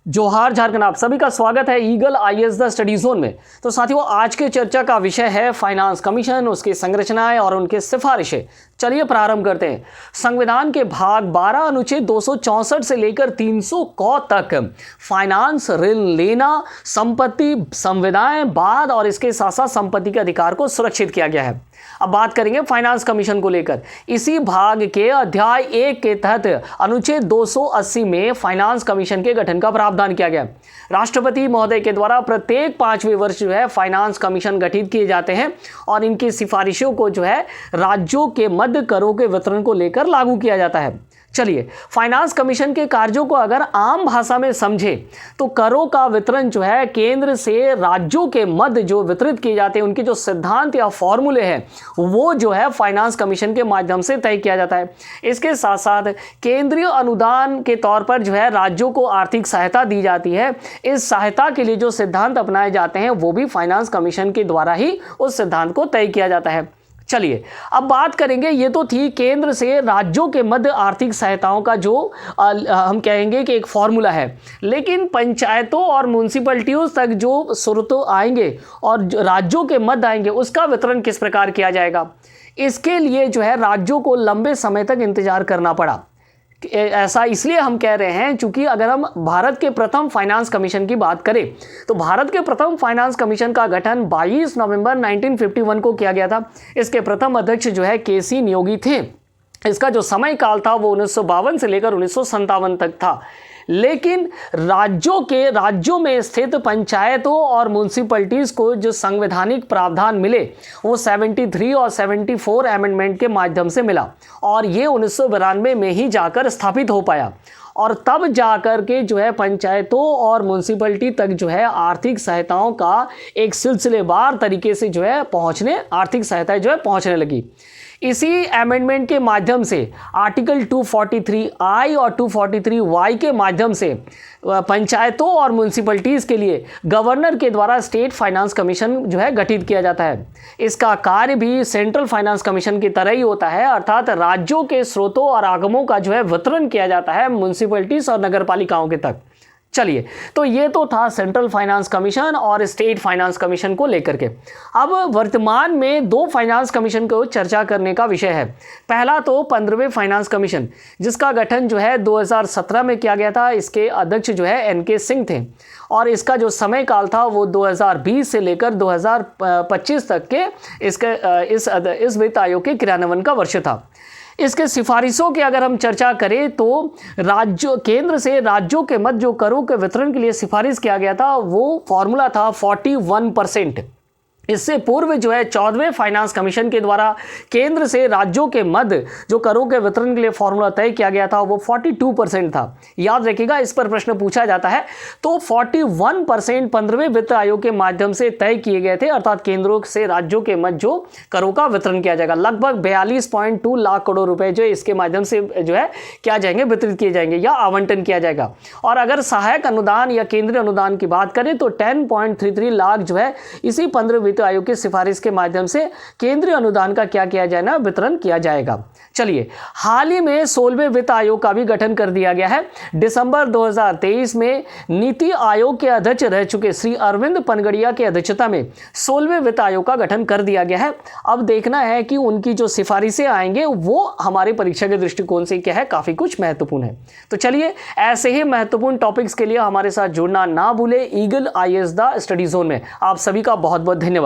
जोहार झारखंड, आप सभी का स्वागत है eagle IAS the study zone में। तो साथियों, आज के चर्चा का विषय है फाइनेंस कमीशन, उसकी संरचनाएं और उनके सिफारिशें। चलिए प्रारंभ करते हैं। संविधान के भाग 12 अनुच्छेद 264 से लेकर 300 क तक फाइनेंस, ऋण लेना, संपत्ति, संविदाएं, बाद और इसके साथ साथ संपत्ति के अधिकार को सुरक्षित किया गया है। अब बात करेंगे फाइनेंस कमीशन को लेकर। इसी भाग के अध्याय 1 के तहत अनुच्छेद 280 में फाइनेंस कमीशन के गठन का प्रावधान किया गया। राष्ट्रपति महोदय के द्वारा प्रत्येक 5वें वर्ष फाइनेंस कमीशन गठित किए जाते हैं और इनकी सिफारिशों को राज्यों के मध्य करों के वितरण को लेकर लागू किया जाता है। चलिए, फाइनेंस कमीशन के कार्यों को अगर आम भाषा में समझे तो करों का वितरण केंद्र से राज्यों के मध्य जो वितरित किए जाते हैं, उनके जो सिद्धांत या फॉर्मूले हैं वो फाइनेंस कमीशन के माध्यम से तय किया जाता है। इसके साथ साथ केंद्रीय अनुदान के तौर पर राज्यों को आर्थिक सहायता दी जाती है। इस सहायता के लिए जो सिद्धांत अपनाए जाते हैं वो भी फाइनेंस कमीशन के द्वारा ही उस सिद्धांत को तय किया जाता है। चलिए, अब बात करेंगे, ये तो थी केंद्र से राज्यों के मध्य आर्थिक सहायताओं का जो हम कहेंगे कि एक फॉर्मूला है। लेकिन पंचायतों और म्यूनसिपैलिटियों तक जो स्रोत आएंगे और राज्यों के मध्य आएंगे, उसका वितरण किस प्रकार किया जाएगा, इसके लिए राज्यों को लंबे समय तक इंतजार करना पड़ा। ऐसा इसलिए हम कह रहे हैं क्योंकि अगर हम भारत के प्रथम फाइनेंस कमीशन की बात करें तो भारत के प्रथम फाइनेंस कमीशन का गठन 22 नवंबर 1951 को किया गया था। इसके प्रथम अध्यक्ष केसी नियोगी थे। इसका जो समय काल था वो 1952 से लेकर 1957 तक था। लेकिन राज्यों में स्थित पंचायतों और म्यूनसिपैलिटीज को जो संवैधानिक प्रावधान मिले वो 73 और 74 अमेंडमेंट के माध्यम से मिला और ये 1992 में ही जाकर स्थापित हो पाया। और तब जाकर के पंचायतों और म्यूनसिपैलिटी तक आर्थिक सहायताओं का एक सिलसिलेवार तरीके से आर्थिक सहायता पहुंचने लगी। इसी अमेंडमेंट के माध्यम से आर्टिकल 243I और 243Y के माध्यम से पंचायतों और म्यूनसिपैलिटीज़ के लिए गवर्नर के द्वारा स्टेट फाइनेंस कमीशन गठित किया जाता है। इसका कार्य भी सेंट्रल फाइनेंस कमीशन की तरह ही होता है, अर्थात राज्यों के स्रोतों और आगमों का वितरण किया जाता है म्यूनसिपैलिटीज़ और नगरपालिकाओं के तक। चलिए, तो ये तो था सेंट्रल फाइनेंस कमीशन और स्टेट फाइनेंस कमीशन को लेकर के। अब वर्तमान में दो फाइनेंस कमीशन को चर्चा करने का विषय है। पहला तो 15वें फाइनेंस कमीशन, जिसका गठन 2017 में किया गया था। इसके अध्यक्ष NK सिंह थे और इसका जो समय काल था वो 2020 से लेकर 2025 तक के इस वित्त आयोग के क्रियान्वयन का वर्ष था। इसके सिफारिशों की अगर हम चर्चा करें तो केंद्र से राज्यों के मध्य जो करों के वितरण के लिए सिफारिश किया गया था वो फॉर्मूला था 41%। इससे पूर्व 14वें फाइनेंस कमीशन के द्वारा केंद्र से राज्यों के मध्य जो करों के वितरण के लिए फॉर्मूला तय किया गया था वो 42% था। याद रखिएगा, इस पर प्रश्न पूछा जाता है। तो 41% 15वें वित्त आयोग के माध्यम से तय किए गए थे, अर्थात केंद्रों से राज्यों के मध्य जो करों का वितरण किया जाएगा। लगभग 42.2 लाख करोड़ रुपए इसके माध्यम से क्या जाएंगे, वितरित किए जाएंगे या आवंटन किया जाएगा। और अगर सहायक अनुदान या केंद्रीय अनुदान की बात करें तो 10.33 लाख इसी 15 वित्त आयोग की सिफारिश के माध्यम से केंद्रीय अनुदान का क्या किया जाए वितरण किया जाएगा। चलिए, हाल ही में 16वें वित्त आयोग का भी गठन कर दिया गया है। दिसंबर 2023 में नीति आयोग के अध्यक्ष रह चुके श्री अरविंद पनगड़िया की अध्यक्षता में 16वें वित्त आयोग का गठन कर दिया गया है। अब देखना है कि उनकी जो सिफारिशें आएंगे वो हमारे परीक्षा के दृष्टिकोण से क्या है, काफी कुछ महत्वपूर्ण है। तो चलिए, ऐसे ही महत्वपूर्ण टॉपिक्स के लिए हमारे साथ जुड़ना ना भूले eagle IAS the study zone में। आप सभी का बहुत बहुत धन्यवाद।